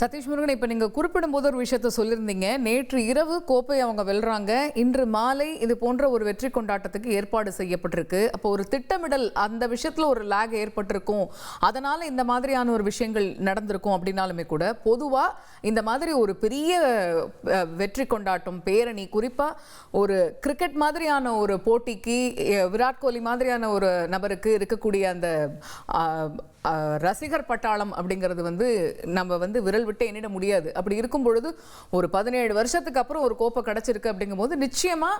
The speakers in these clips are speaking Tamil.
சதீஷ் முருகன், இப்போ நீங்கள் குறிப்பிடும்போது ஒரு விஷயத்த சொல்லியிருந்தீங்க. நேற்று இரவு கோப்பை அவங்க வெல்றாங்க, இன்று மாலை இது போன்ற ஒரு வெற்றி கொண்டாட்டத்துக்கு ஏற்பாடு செய்யப்பட்டிருக்கு. அப்போ ஒரு திட்டமிடல் அந்த விஷயத்தில் ஒரு லேக் ஏற்பட்டிருக்கும், அதனால் இந்த மாதிரியான ஒரு விஷயங்கள் நடந்திருக்கும். அப்படின்னாலுமே கூட பொதுவாக இந்த மாதிரி ஒரு பெரிய வெற்றி கொண்டாட்டம் பேரணி, குறிப்பாக ஒரு கிரிக்கெட் மாதிரியான ஒரு போட்டிக்கு விராட் கோலி மாதிரியான ஒரு நபருக்கு இருக்கக்கூடிய அந்த ரசிகர் பட்டாளம் அப்படிங்கிறது நம்ம விரல் விட்டு எண்ணிட முடியாது. அப்படி இருக்கும் பொழுது ஒரு 17 வருஷத்துக்கு அப்புறம் ஒரு கோப்பை கிடைச்சிருக்கு அப்படிங்கும்போது நிச்சயமா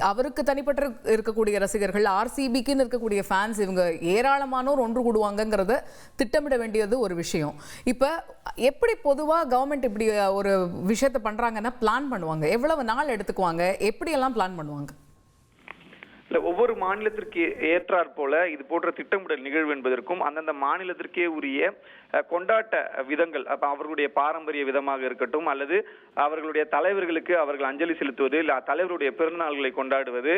அவருக்கு தனிப்பட்ட இருக்கக்கூடிய ரசிகர்கள், ஆர்சிபிக்குன்னு இருக்கக்கூடிய ஃபேன்ஸ், இவங்க ஏராளமானோர் ஒன்று கூடுவாங்கங்கிறத திட்டமிட வேண்டியது ஒரு விஷயம். இப்போ எப்படி பொதுவாக கவர்மெண்ட் இப்படி ஒரு விஷயத்தை பண்றாங்கன்னா பிளான் பண்ணுவாங்க? எவ்வளவு நாள் எடுத்துக்குவாங்க? எப்படியெல்லாம் பிளான் பண்ணுவாங்க? ஒவ்வொரு மாநிலத்திற்கு ஏற்றாற் போல இது போன்ற திட்டமிடல் நிகழ்வு என்பதற்கும் அந்தந்த மாநிலத்திற்கே உரிய கொண்டாட்ட விதங்கள், அப்ப அவர்களுடைய பாரம்பரிய விதமாக இருக்கட்டும், அல்லது அவர்களுடைய தலைவர்களுக்கு அவர்கள் அஞ்சலி செலுத்துவது, இல்ல தலைவருடைய பிறந்தநாள்களை கொண்டாடுவது,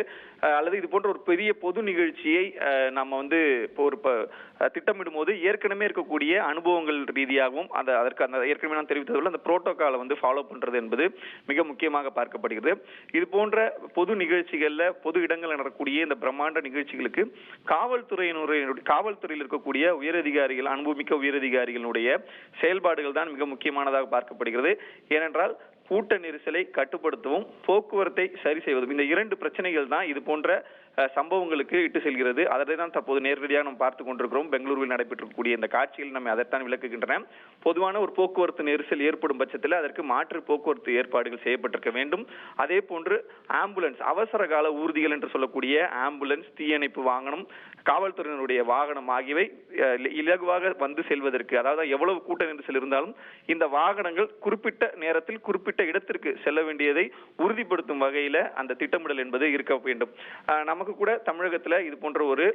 அல்லது இது போன்ற ஒரு பெரிய பொது நிகழ்ச்சியை நம்ம ஒரு திட்டமிடும் போது ஏற்கனவே இருக்கக்கூடிய அனுபவங்கள் ரீதியாகவும் அதற்கு அந்த ஏற்கனவே நான் தெரிவித்ததுள்ள அந்த புரோட்டோகாலை ஃபாலோ பண்றது என்பது மிக முக்கியமாக பார்க்கப்படுகிறது. இது போன்ற பொது நிகழ்ச்சிகள்ல, பொது இடங்கள் நடக்கக்கூடிய இந்த பிரம்மாண்ட நிகழ்ச்சிகளுக்கு காவல்துறையில் இருக்கக்கூடிய உயரதிகாரிகள், அனுபவமிக்க உயரதிகாரிகளுடைய செயல்பாடுகள் தான் மிக முக்கியமானதாக பார்க்கப்படுகிறது. ஏனென்றால் கூட்ட நெரிசலை கட்டுப்படுத்தவும் போக்குவரத்தை சரி செய்வதும், இந்த இரண்டு பிரச்சனைகள் தான் இது போன்ற சம்பவங்களுக்கு இட்டு செல்கிறது. அதை தான் தற்போது நேரடியாக நாம் பார்த்துக் கொண்டிருக்கிறோம். பெங்களூருவில் நடைபெற்றக்கூடிய இந்த காட்சிகள் நம்ம அதைத்தான் விளக்குகின்றன. பொதுவான ஒரு போக்குவரத்து நெரிசல் ஏற்படும் பட்சத்தில் அதற்கு மாற்று போக்குவரத்து ஏற்பாடுகள் செய்யப்பட்டிருக்க வேண்டும். அதே போன்று ஆம்புலன்ஸ், அவசர கால ஊர்திகள் என்று சொல்லக்கூடிய ஆம்புலன்ஸ், தீயணைப்பு வாகனம், காவல்துறையினருடைய வாகனம் ஆகியவை இலகுவாக வந்து செல்வதற்கு, அதாவது எவ்வளவு கூட்ட நெரிசல் இருந்தாலும் இந்த வாகனங்கள் குறிப்பிட்ட நேரத்தில் குறிப்பிட்ட இடத்திற்கு செல்ல வேண்டியதை உறுதிப்படுத்தும் வகையில அந்த திட்டமிடல் என்பது இருக்க வேண்டும். நமக்கு கூட தமிழகத்துல இது போன்ற ஒரு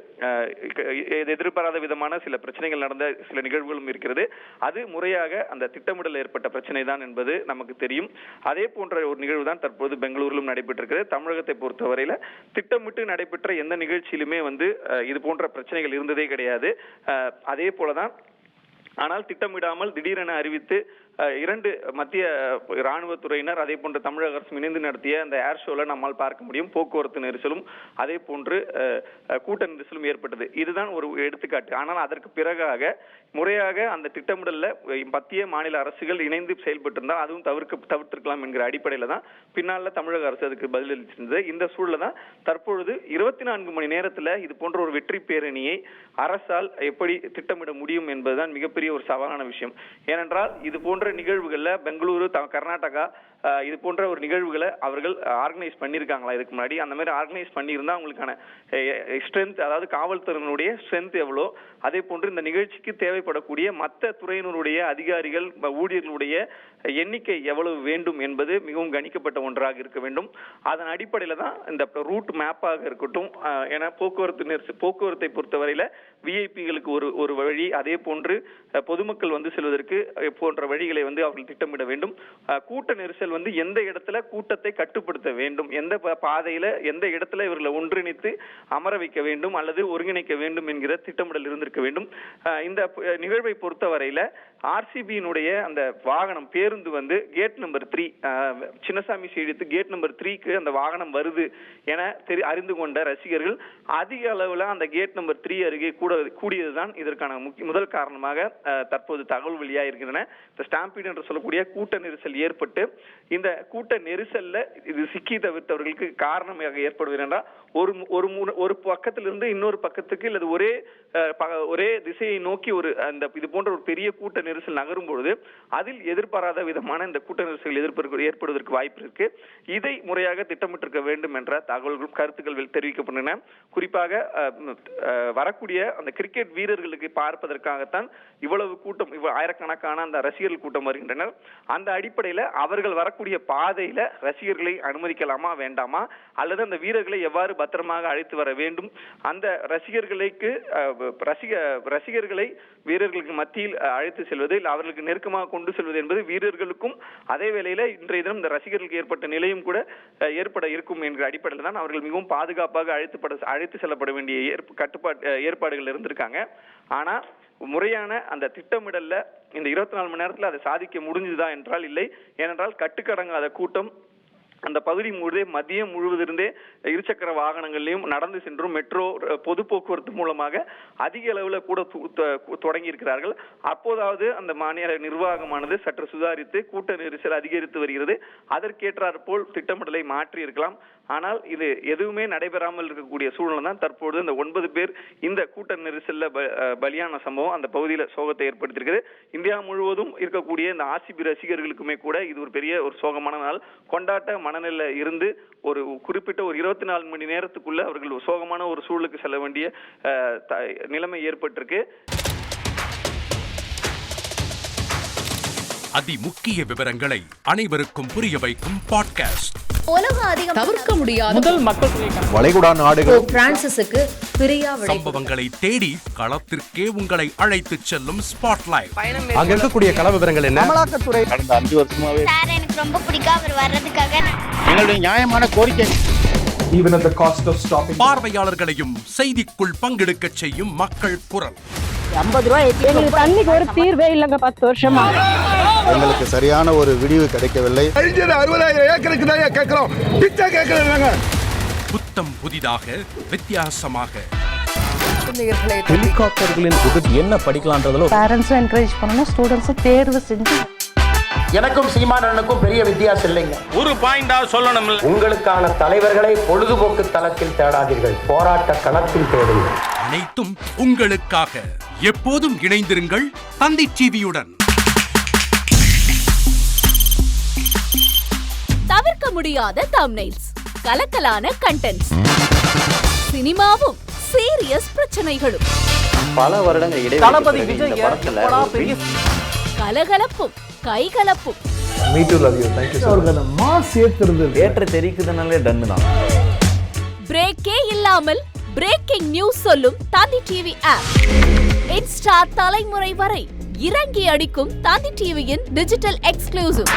எதிர்பாராத விதமான சில பிரச்சனைகள் நடந்த சில நிகழ்வுகளும் இருக்கிறது. அது முறையாக அந்த திட்டமிடல் ஏற்பட்ட பிரச்சனை தான் என்பது நமக்கு தெரியும். அதே போன்ற ஒரு நிகழ்வு தான் தற்போது பெங்களூரிலும் நடைபெற்றிருக்கிறது. தமிழகத்தை பொறுத்தவரையில திட்டமிட்டு நடைபெற்ற எந்த நிகழ்ச்சியிலுமே இது போன்ற பிரச்சனைகள் இருந்ததே கிடையாது. அதே போலதான், ஆனால் திட்டமிடாமல் திடீரென அறிவித்து 2 மத்திய ராணுவத்துறையினர் அதே போன்று தமிழக அரசு இணைந்து நடத்திய அந்த ஏர் ஷோல நம்மால் பார்க்க முடியும். போக்குவரத்து நெரிசலும் அதே போன்று கூட்ட நெரிசலும் ஏற்பட்டது. இதுதான் ஒரு எடுத்துக்காட்டு. ஆனால் அதற்கு பிறகாக முறையாக அந்த திட்டமிடல்ல மத்திய மாநில அரசுகள் இணைந்து செயல்பட்டிருந்தால் அதுவும் தவிர்த்திருக்கலாம் என்கிற அடிப்படையில தான் பின்னால தமிழக அரசு அதுக்கு பதிலளிச்சிருந்தது. இந்த சூழல தான் தற்பொழுது 24 மணி நேரத்துல இது போன்ற ஒரு வெற்றி பேரணியை அரசால் எப்படி திட்டமிட முடியும் என்பதுதான் மிகப்பெரிய ஒரு சவாலான விஷயம். ஏனென்றால் இது போன்ற நிகழ்வுகள்ல பெங்களூரு, கர்நாடகா இது போன்ற ஒரு நிகழ்வுகளை அவர்கள் ஆர்கனைஸ் பண்ணியிருக்காங்களா இதுக்கு முன்னாடி? அந்த மாதிரி ஆர்கனைஸ் பண்ணியிருந்தா அவங்களுக்கான ஸ்ட்ரென்த், அதாவது காவல்துறையினுடைய ஸ்ட்ரென்த் எவ்வளோ, அதே போன்று இந்த நிகழ்ச்சிக்கு தேவைப்படக்கூடிய மற்ற துறையினருடைய அதிகாரிகள், ஊழியர்களுடைய எண்ணிக்கை எவ்வளவு வேண்டும் என்பது மிகவும் கணிக்கப்பட்ட ஒன்றாக இருக்க வேண்டும். அதன் அடிப்படையில தான் இந்த ரூட் மேப்பாக இருக்கட்டும், ஏன்னா போக்குவரத்தை பொறுத்தவரையில விஐபிகளுக்கு ஒரு வழி, அதே போன்று பொதுமக்கள் செல்வதற்கு போன்ற வழிகளை அவர்கள் திட்டமிட வேண்டும். கூட்ட நெரிசல் எந்த இடத்துல கூட்டத்தை கட்டுப்படுத்த வேண்டும், எந்த பாதையில எந்த இடத்துல இவர்களை ஒன்றிணைத்து அமர வைக்க வேண்டும் அல்லது ஒருங்கிணைக்க வேண்டும் என்கிற திட்டமிடல் இருந்திருக்க வேண்டும். இந்த நிகழ்வை பொறுத்தவரையில ஆர்சிபியினுடைய அந்த வாகனம் பேருந்து கேட் நம்பர் 3, சின்னசாமி ஸ்டேடியத்து கேட் நம்பர் 3க்கு அந்த வாகனம் வருது என அறிந்து கொண்ட ரசிகர்கள் அதிக அளவுல அந்த கேட் நம்பர் 3 அருகே கூடியதுதான் இதற்கான முதல் காரணமாக தற்போது தகவல் வெளியாக இருக்கின்றன. இந்த ஸ்டாம்பீட் என்று சொல்லக்கூடிய கூட்ட நெரிசல் ஏற்பட்டு இந்த கூட்ட நெரிசல்ல இது சிக்கி தவிர்த்தவர்களுக்கு காரணமாக ஏற்படுவது என்றால் ஒரு பக்கத்திலிருந்து இன்னொரு பக்கத்துக்கு இல்லது ஒரே திசையை நோக்கி இது போன்ற ஒரு பெரிய கூட்ட நெரிசல் நகரும் பொழுது அதில் எதிர்பாராத விதமான இந்த கூட்ட நெரிசல் ஏற்படுவதற்கு வாய்ப்பு இருக்கு. இதை முறையாக திட்டமிட்டிருக்க வேண்டும் என்ற தகவல்கள், கருத்துக்கள் தெரிவிக்கப்பட்டன. குறிப்பாக வரக்கூடிய அந்த கிரிக்கெட் வீரர்களுக்கு பார்ப்பதற்காகத்தான் இவ்வளவு கூட்டம், ஆயிரக்கணக்கான அந்த ரசிகர்கள் கூட்டம் வருகின்றனர். அந்த அடிப்படையில அவர்கள் வரக்கூடிய பாதையில ரசிகர்களை அனுமதிக்கலாமா வேண்டாமா, அல்லது அந்த வீரர்களை எவ்வாறு பத்திரமாக அழைத்து வர வேண்டும், அந்த ரசிகர்களுக்கு ரசிகர்களை வீரர்களுக்கு மத்தியில் அழைத்து செல்வது, இல்லை அவர்களுக்கு நெருக்கமாக கொண்டு செல்வது என்பது வீரர்களுக்கும், அதே வேளையில இன்றைய தினம் இந்த ரசிகர்களுக்கு ஏற்பட்ட நிலையும் கூட ஏற்பட இருக்கும் என்கிற அடிப்படையில் தான் அவர்கள் மிகவும் பாதுகாப்பாக அழைத்து செல்லப்பட வேண்டிய ஏற்பாடுகள் இருந்திருக்காங்க. ஆனா முறையான அந்த திட்டமிடல்ல இந்த 24 மணி நேரத்தில் அதை சாதிக்க முடிஞ்சுதா என்றால் இல்லை. ஏனென்றால் கட்டுக்கடங்காத கூட்டம் அந்த பகுதி மதியம் முழுவதிலிருந்தே இருசக்கர வாகனங்களையும் நடந்து சென்றும் மெட்ரோ பொது போக்குவரத்து மூலமாக அதிக அளவில் கூட தொடங்கி இருக்கிறார்கள். அப்போதாவது அந்த மாநில நிர்வாகமானது சற்று சுதாரித்து கூட்ட நெரிசல் அதிகரித்து வருகிறது. அதற்கேற்றாற் போல் திட்டமிடலை மாற்றி இருக்கலாம். ஆனால் இது எதுவுமே நடைபெறாமல் இருக்கக்கூடிய சூழ்நிலை தான் தற்போது இந்த 9 பேர் இந்த கூட்ட நெரிசல்ல பலியான சம்பவம் அந்த பகுதியில் சோகத்தை ஏற்படுத்தியிருக்கிறது. இந்தியா முழுவதும் இருக்கக்கூடிய இந்த ஆர்சிபி ரசிகர்களுக்குமே கூட இது ஒரு பெரிய ஒரு சோகமான நாள். கொண்டாட்ட மனநிலை இருந்து ஒரு குறிப்பிட்ட ஒரு 24 மணி நேரத்துக்குள்ள அவர்கள் சோகமான ஒரு சூழலுக்கு செல்ல வேண்டிய நிலைமை ஏற்பட்டிருக்கு. அதிமுக்கிய விவரங்களை அனைவருக்கும் புரிய வைக்கும் பாட்காஸ்ட். தவிர்க்க முடியாத முதல் மக்கள் வளைகுடா நாடுகள் பிரான்சிஸுக்கு பிரியா சம்பவங்களை தேடி களத்திற்கே உங்களை அழைத்து செல்லும் ஸ்பாட்லைட். அங்க இருக்கக்கூடிய கள விவரங்கள் என்ன? அமலாக்கத்துறை கடந்த 5 வருஷமாவே சார் எனக்கு ரொம்ப பிடிக்கும் அவர் வர்றதுக்காக. எங்களுடைய நியாயமான கோரிக்கை. Even at the cost of stopping. பார்வையாளர்களையும் செய்திக்குள் பங்கெடுக்க செய்யும் மக்கள் குரல். 50 ரூபாய் எங்களுக்கு தண்ணிக்கு ஒரு தீர்வே இல்லைங்க 10 வருஷமா. எங்களுக்கு சரியான ஒரு விடிவு கிடைக்கவில்லை. 60,000 ஏக்கருக்கு தான் கேட்கிறோம். பிச்சை கேட்கறாங்க. புத்தம் புதிதாக வித்தியாசமாக ஹெலிகாப்டர்களின் உதவி என்ன படிக்கலாம்ன்றதுல பேரண்ட்ஸும் என்கரேஜ் பண்ணணும், ஸ்டூடெண்ட்ஸும் தேர்வு செஞ்சு. எனக்கும் சீமானனுக்கும் பெரிய வித்தியாசம் இல்லைங்க. ஒரு பாயிண்டா சொல்லணும். உங்களுக்கான தலைவர்களை பொழுதுபோக்கு தளத்தில் தேடாதீர்கள், போராட்ட களத்தில் தேடுங்கள். அனைத்தும் உங்களுக்காக. எப்போதும் இணைந்திருங்கள் தந்தி டிவியுடன். தவிர்க்க முடியாத தம்ப்நெயில்ஸ், கலக்கலான கண்டென்ட்ஸ், சினிமாவும் சீரியஸ் பிரச்சனைகளும், பல வருடங்கள் தளபதி இடைவெளி விஜய் பெரிய கலகலப்பும் கைகலப்பும். Me too, love you. Thank you so much. அவர்களை மாஸ் ஏத்துறது ஏற்ற தெரிக்குதுனாலே டன்னு தான். பிரேக்கே இல்லாமல் பிரேக்கிங் நியூஸ் சொல்லும் தந்தி டிவி ஆப். இன்ஸ்டா தலைமுறை வரை இறங்கி அடிக்கும் தந்தி டிவியின் டிஜிட்டல் எக்ஸ்க்ளூசிவ்.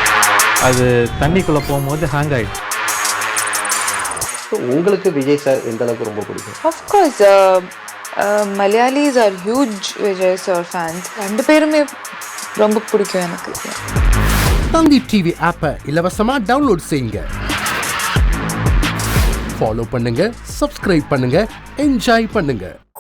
அது தண்ணிக்குள்ள போகும்போது ஹேங் ஆயிடுச்சு. உங்களுக்கு விஜய் சார் எந்த அளவுக்கு ரொம்ப பிடிக்கும்? Of course, Malayalis are huge Vijay sir fans. ரெண்டு பேருமே ரொம்ப பிடிக்கும் எனக்கு. தந்தி டிவி ஆப்பை இலவசமா டவுன்லோட் செய்யுங்க. ஃபாலோ பண்ணுங்க, சப்ஸ்கிரைப் பண்ணுங்க, என்ஜாய் பண்ணுங்க.